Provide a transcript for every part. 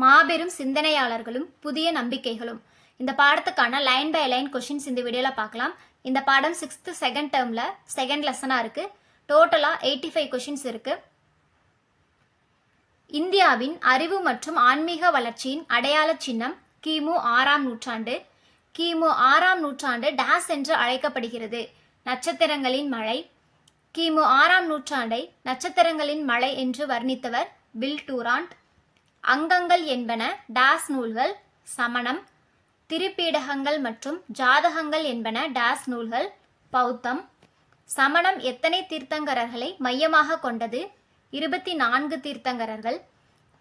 மாபெரும் சிந்தனையாளர்களும் புதிய நம்பிக்கைகளும். இந்த பாடத்துக்கான லைன் பை லைன் கொஷின்ஸ் இந்த வீடியோவில் பார்க்கலாம். இந்த பாடம் 6th செகண்ட் டேர்மில் செகண்ட் லெசனாக இருக்குது. டோட்டலாக 85 கொஷின்ஸ் இருக்குது. இந்தியாவின் அறிவு மற்றும் ஆன்மீக வளர்ச்சியின் அடையாள சின்னம் கிமு 6ஆம் நூற்றாண்டு. கிமு 6ஆம் நூற்றாண்டு டேஸ் என்று அழைக்கப்படுகிறது. நட்சத்திரங்களின் மழை. கிமு 6ஆம் நூற்றாண்டை நட்சத்திரங்களின் மழை என்று வர்ணித்தவர் பில் டூராண்ட். அங்கங்கள் என்பன டேஸ் நூல்கள். சமணம். திரிபீடகங்கள் மற்றும் ஜாதகங்கள் என்பன டேஸ் நூல்கள். பௌத்தம். சமணம் எத்தனை தீர்த்தங்கரர்களை மையமாக கொண்டது? 24 தீர்த்தங்கரர்கள்.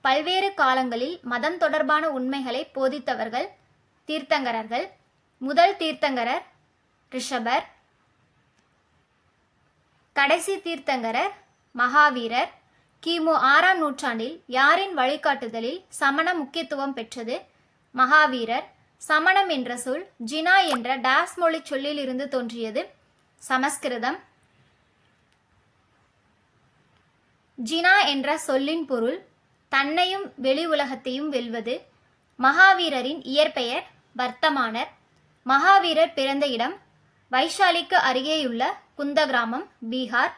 பல்வேறு காலங்களில் மதம் தொடர்பான உண்மைகளை போதித்தவர்கள் தீர்த்தங்கரர்கள். முதல் தீர்த்தங்கரர் ரிஷபர். கடைசி தீர்த்தங்கரர் மகாவீரர். கிமு 6ஆம் நூற்றாண்டில் யாரின் வழிகாட்டுதலில் சமணம் முக்கியத்துவம் பெற்றது? மகாவீரர். சமணம் என்ற சொல் ஜினா என்ற டேஸ் மொழி சொல்லில் இருந்து தோன்றியது. சமஸ்கிருதம். ஜினா என்ற சொல்லின் பொருள் தன்னையும் வெளி உலகத்தையும் வெல்வது. மகாவீரரின் இயற்பெயர் வர்த்தமானர். மகாவீரர் பிறந்த இடம் வைஷாலிக்கு அருகேயுள்ள குந்த கிராமம், பீகார்.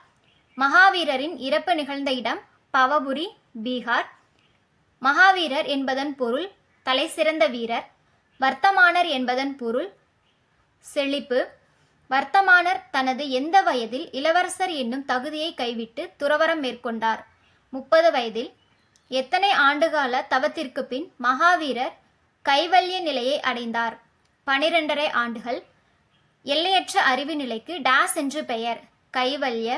மகாவீரரின் இறப்பு நிகழ்ந்த இடம் பவபுரி, பீகார். மகாவீரர் என்பதன் பொருள் தலை சிறந்த வீரர். வர்த்தமானர் என்பதன் பொருள் செழிப்பு. வர்த்தமானர் தனது எந்த வயதில் இளவரசர் என்னும் தகுதியை கைவிட்டு துறவரம் மேற்கொண்டார்? 30 வயதில். எத்தனை ஆண்டுகால தவத்திற்கு பின் மகாவீரர் கைவல்ய நிலையை அடைந்தார்? 12.5 ஆண்டுகள். எல்லையற்ற அறிவு நிலைக்கு டேஸ் என்று பெயர்? கைவல்ய.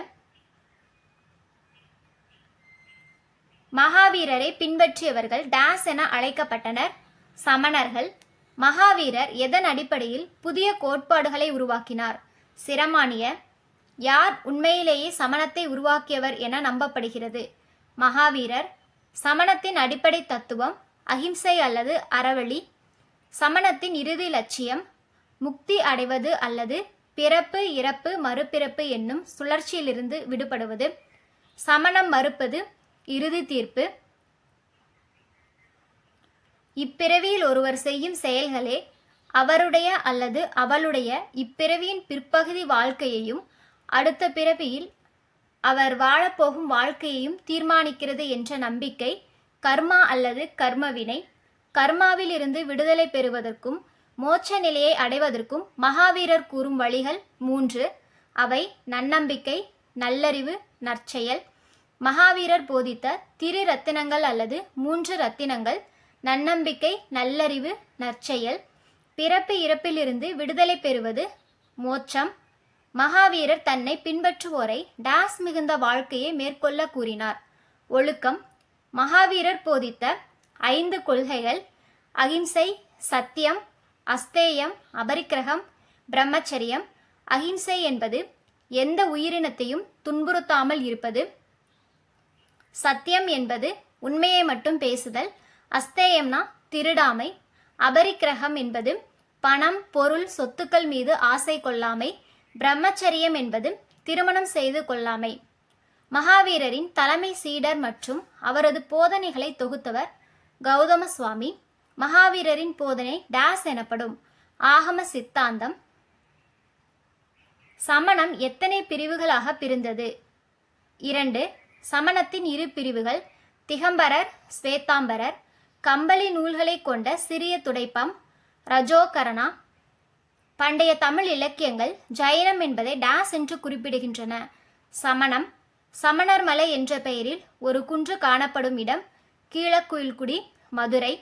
மகாவீரரை பின்பற்றியவர்கள் டேஸ் என அழைக்கப்பட்டனர்? சமணர்கள். மகாவீரர் எதன் அடிப்படையில் புதிய கோட்பாடுகளை உருவாக்கினார்? சிரமானிய. யார் உண்மையிலேயே சமணத்தை உருவாக்கியவர் என நம்பப்படுகிறது? மகாவீரர். சமணத்தின் அடிப்படை தத்துவம் அகிம்சை அல்லது அறவழி. சமணத்தின் இறுதி லட்சியம் முக்தி அடைவது அல்லது பிறப்பு இறப்பு மறுபிறப்பு என்னும் சுழற்சியிலிருந்து விடுபடுவது. சமணம் மறுப்பது இறுதி தீர்ப்பு. இப்பிறவியில் ஒருவர் செய்யும் செயல்களே அவருடைய அல்லது அவளுடைய இப்பிறவியின் பிற்பகுதி வாழ்க்கையையும் அடுத்த பிறவியில் அவர் வாழப்போகும் வாழ்க்கையையும் தீர்மானிக்கிறது என்ற நம்பிக்கை கர்மா அல்லது கர்மவினை. கர்மாவில் இருந்து விடுதலை பெறுவதற்கும் மோட்ச நிலையை அடைவதற்கும் மகாவீரர் கூறும் வழிகள் 3. அவை நன்னம்பிக்கை, நல்லறிவு, நற்செயல். மகாவீரர் போதித்த திரு ரத்தினங்கள் அல்லது 3 ரத்தினங்கள் நன்னம்பிக்கை, நல்லறிவு, நற்செயல். பிறப்பு இறப்பிலிருந்து விடுதலை பெறுவது மோட்சம். மகாவீரர் தன்னை பின்பற்றுவோரை டேஸ் மிகுந்த வாழ்க்கையை மேற்கொள்ள கூறினார். ஒழுக்கம். மகாவீரர் போதித்த 5 கொள்கைகள் அகிம்சை, சத்தியம், அஸ்தேயம், அபரிக்கிரகம், பிரம்மச்சரியம். அகிம்சை என்பது எந்த உயிரினத்தையும் துன்புறுத்தாமல் இருப்பது. சத்தியம் என்பது உண்மையை மட்டும் பேசுதல். அஸ்தேயம்னா திருடாமை. அபரிக்கிரகம் என்பது பணம், பொருள், சொத்துக்கள் மீது ஆசை கொள்ளாமை. பிரம்மச்சரியம் என்பது திருமணம் செய்து கொள்ளாமை. மகாவீரரின் தலைமை சீடர் மற்றும் அவரது போதனைகளை தொகுத்தவர் கௌதம சுவாமி. மகாவீரரின் போதனை டேஸ் எனப்படும்? ஆகம சித்தாந்தம். சமணம் எத்தனை பிரிவுகளாக பிரிந்தது? 2. சமணத்தின் 2 பிரிவுகள் திகம்பரர், ஸ்வேதாம்பரர். கம்பளி நூல்களை கொண்ட சிறிய துடைப்பம் ரஜோகரணா. பண்டைய தமிழ் இலக்கியங்கள் ஜைனம் என்பதை டேஸ் என்று குறிப்பிடுகின்றன? சமணம். சமணர் மலை என்ற பெயரில் ஒரு குன்று காணப்படும் இடம் கீழக்குயில்குடி, மதுரை.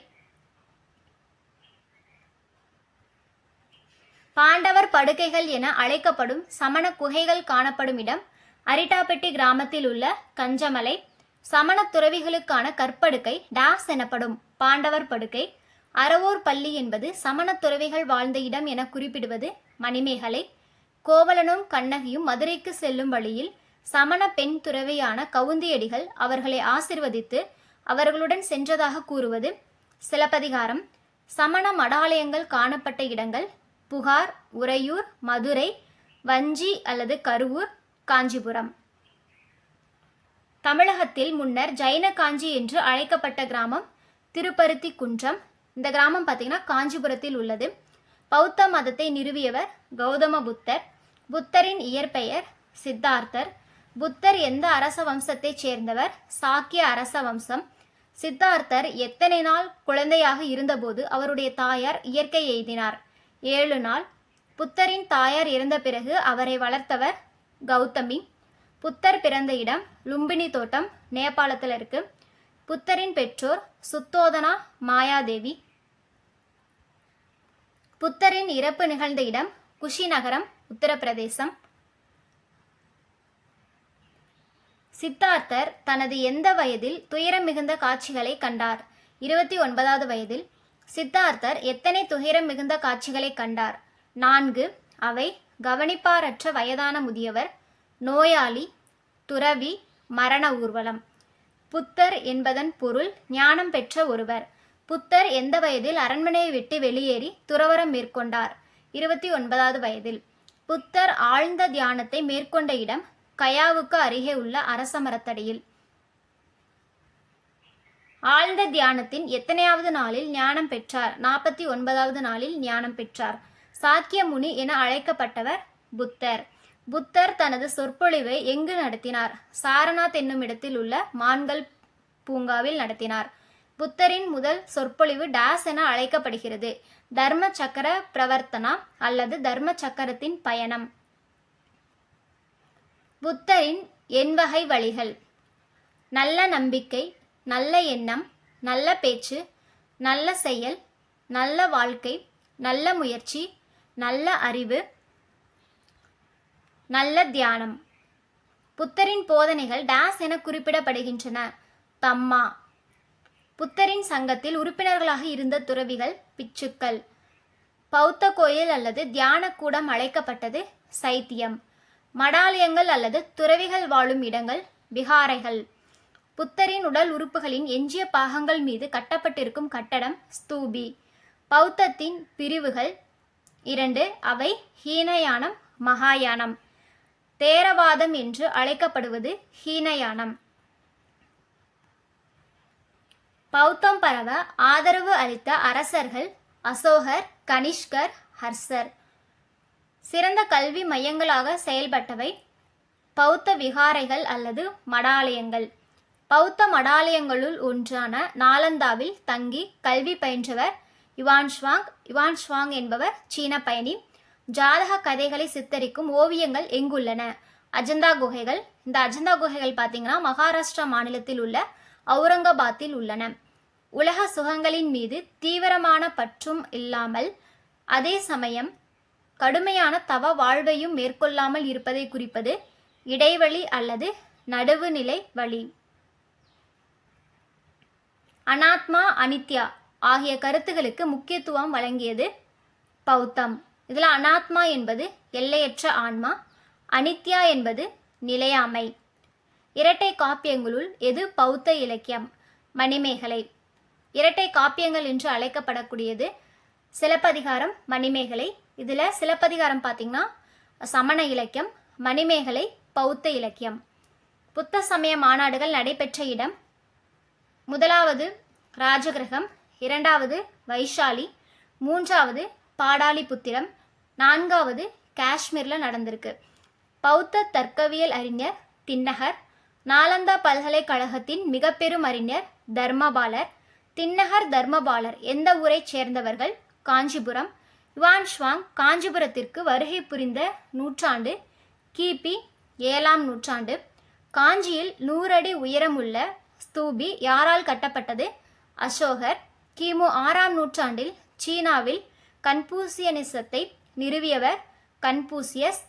பாண்டவர் படுக்கைகள் என அழைக்கப்படும் சமண குகைகள் காணப்படும் இடம் அரிட்டாப்பட்டி கிராமத்தில் உள்ள கஞ்சமலை. சமண துறவிகளுக்கான கற்படுக்கை டேஸ் எனப்படும்? பாண்டவர் படுக்கை. அறவோர் பள்ளி என்பது சமண துறவிகள் வாழ்ந்த இடம் என குறிப்பிடுவது மணிமேகலை. கோவலனும் கண்ணகியும் மதுரைக்கு செல்லும் வழியில் சமண பெண் துறவியான கவுந்தியடிகள் அவர்களை ஆசிர்வதித்து அவர்களுடன் சென்றதாக கூறுவது சிலப்பதிகாரம். சமண மடாலயங்கள் காணப்பட்ட இடங்கள் புகார், உறையூர், மதுரை, வஞ்சி அல்லது கருவூர், காஞ்சிபுரம். தமிழகத்தில் முன்னர் ஜைன காஞ்சி என்று அழைக்கப்பட்ட கிராமம் திருப்பருத்தி குன்றம். இந்த கிராமம் பார்த்தீங்கன்னா காஞ்சிபுரத்தில் உள்ளது. பௌத்த மதத்தை நிறுவியவர் கௌதம புத்தர். புத்தரின் இயற்பெயர் சித்தார்த்தர். புத்தர் எந்த அரச வம்சத்தைச் சேர்ந்தவர்? சாக்கிய அரச வம்சம். சித்தார்த்தர் எத்தனை நாள் குழந்தையாக இருந்தபோது அவருடைய தாயார் இயற்கை எய்தினார்? 7 நாள். புத்தரின் தாயார் இறந்த பிறகு அவரை வளர்த்தவர் கௌதமி. புத்தர் பிறந்த இடம் லும்பினி தோட்டம், நேபாளத்தில் இருக்கு. புத்தரின் பெற்றோர் சுத்தோதனா, மாயாதேவி. புத்தரின் இறப்பு நிகழ்ந்த இடம் குஷிநகரம், உத்தரப்பிரதேசம். சித்தார்த்தர் தனது எந்த வயதில் துயரம் மிகுந்த காட்சிகளை கண்டார்? 29வது வயதில். சித்தார்த்தர் எத்தனை துயரம் மிகுந்த காட்சிகளை கண்டார்? 4. அவை கவனிப்பாரற்ற வயதான முதியவர், நோயாளி, துறவி, மரண ஊர்வலம். புத்தர் என்பதன் பொருள் ஞானம் பெற்ற ஒருவர். புத்தர் எந்த வயதில் அரண்மனையை விட்டு வெளியேறி துறவறம் மேற்கொண்டார்? 29வது வயதில். புத்தர் ஆழ்ந்த தியானத்தை மேற்கொண்ட இடம் கயாவுக்கு அருகே உள்ள அரச மரத்தடியில். ஆழ்ந்த தியானத்தின் எத்தனையாவது நாளில் ஞானம் பெற்றார்? 49வது நாளில் ஞானம் பெற்றார். சாக்கிய முனி என அழைக்கப்பட்டவர் புத்தர். புத்தர் தனது சொற்பொழிவை எங்கு நடத்தினார்? சாரநாத் என்னும் இடத்தில் உள்ள மான்கள் பூங்காவில் நடத்தினார். புத்தரின் முதல் சொற்பொழிவு டாஸ் என அழைக்கப்படுகிறது? தர்ம சக்கர பிரவர்த்தனா அல்லது தர்ம சக்கரத்தின் பயணம். புத்தரின் எண்வகை வழிகள்: நல்ல நம்பிக்கை, நல்ல எண்ணம், நல்ல பேச்சு, நல்ல செயல், நல்ல வாழ்க்கை, நல்ல முயற்சி, நல்ல அறிவு, நல்ல தியானம். புத்தரின் போதனைகள் டாஸ் என குறிப்பிடப்படுகின்றன? தம்மா. புத்தரின் சங்கத்தில் உறுப்பினர்களாக இருந்த துறவிகள் பிட்சுக்கள். பௌத்த கோயில் அல்லது தியான கூடம் அழைக்கப்பட்டது சைத்தியம். மடாலயங்கள் அல்லது துறவிகள் வாழும் இடங்கள் விகாரைகள். புத்தரின் உடல் உறுப்புகளின் எஞ்சிய பாகங்கள் மீது கட்டப்பட்டிருக்கும் கட்டடம் ஸ்தூபி. பௌத்தத்தின் பிரிவுகள் 2. அவை ஹீனயானம், மகாயானம். தேரவாதம் என்று அழைக்கப்படுவது ஹீனயானம். பௌத்தம் பரவ ஆதரவு அளித்த அரசர்கள் அசோகர், கனிஷ்கர், ஹர்ஷர். சிறந்த கல்வி மையங்களாக செயல்பட்டவை பௌத்த விகாரைகள் அல்லது மடாலயங்கள். பௌத்த மடாலயங்களுள் ஒன்றான நாலந்தாவில் தங்கி கல்வி பயின்றவர் யுவான்ஷ்வாங். யுவான்ஷ்வாங் என்பவர் சீன பயணி. ஜாதக கதைகளை சித்தரிக்கும் ஓவியங்கள் எங்குள்ளன? அஜந்தா குகைகள். இந்த அஜந்தா குகைகள் பார்த்தீங்கன்னா மகாராஷ்டிரா மாநிலத்தில் உள்ள அவுரங்காபாத்தில் உள்ளன. உலக சுகங்களின் மீது தீவிரமான பற்றும் இல்லாமல் அதே சமயம் கடுமையான தவ வாழ்வையும் மேற்கொள்ளாமல் இருப்பதை குறிப்பது இடைவெளி அல்லது நடுவுநிலை வழி. அனாத்மா, அனித்யா ஆகிய கருத்துகளுக்கு முக்கியத்துவம் வழங்கியது பௌத்தம். இதில் அனாத்மா என்பது எல்லையற்ற ஆன்மா, அனித்யா என்பது நிலையாமை. இரட்டை காப்பியங்களுள் எது பௌத்த இலக்கியம்? மணிமேகலை. இரட்டை காப்பியங்கள் என்று அழைக்கப்படக்கூடியது சிலப்பதிகாரம், மணிமேகலை. இதில் சிலப்பதிகாரம் பார்த்திங்கன்னா சமண இலக்கியம், மணிமேகலை பௌத்த இலக்கியம். புத்த சமய மாநாடுகள் நடைபெற்ற இடம்: 1வது ராஜகிரகம், 2வது வைஷாலி, 3வது பாடாலிபுத்திரம், 4வது காஷ்மீரில் நடந்திருக்கு. பௌத்த தர்க்கவியல் அறிஞர் தின்னகர். நாலந்தா பல்கலைக்கழகத்தின் மிக பெரும் அறிஞர் தர்மபாலர். தின்னகர், தர்மபாலர் எந்த ஊரைச் சேர்ந்தவர்கள்? காஞ்சிபுரம். யுவான்ஷ்வாங் காஞ்சிபுரத்திற்கு வருகை புரிந்த நூற்றாண்டு கிபி 7ஆம் நூற்றாண்டு. காஞ்சியில் 100 அடி உயரமுள்ள ஸ்தூபி யாரால் கட்டப்பட்டது? அசோகர். கிமு 6ஆம் நூற்றாண்டில் சீனாவில் கன்பூசியனிசத்தை நிறுவியவர் கன்பூசியஸ்.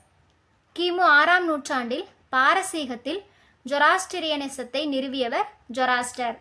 கிமு 6ஆம் நூற்றாண்டில் பாரசீகத்தில் ஜொராஸ்ட்ரியனிசத்தை நிறுவியவர் ஜொராஸ்டர்.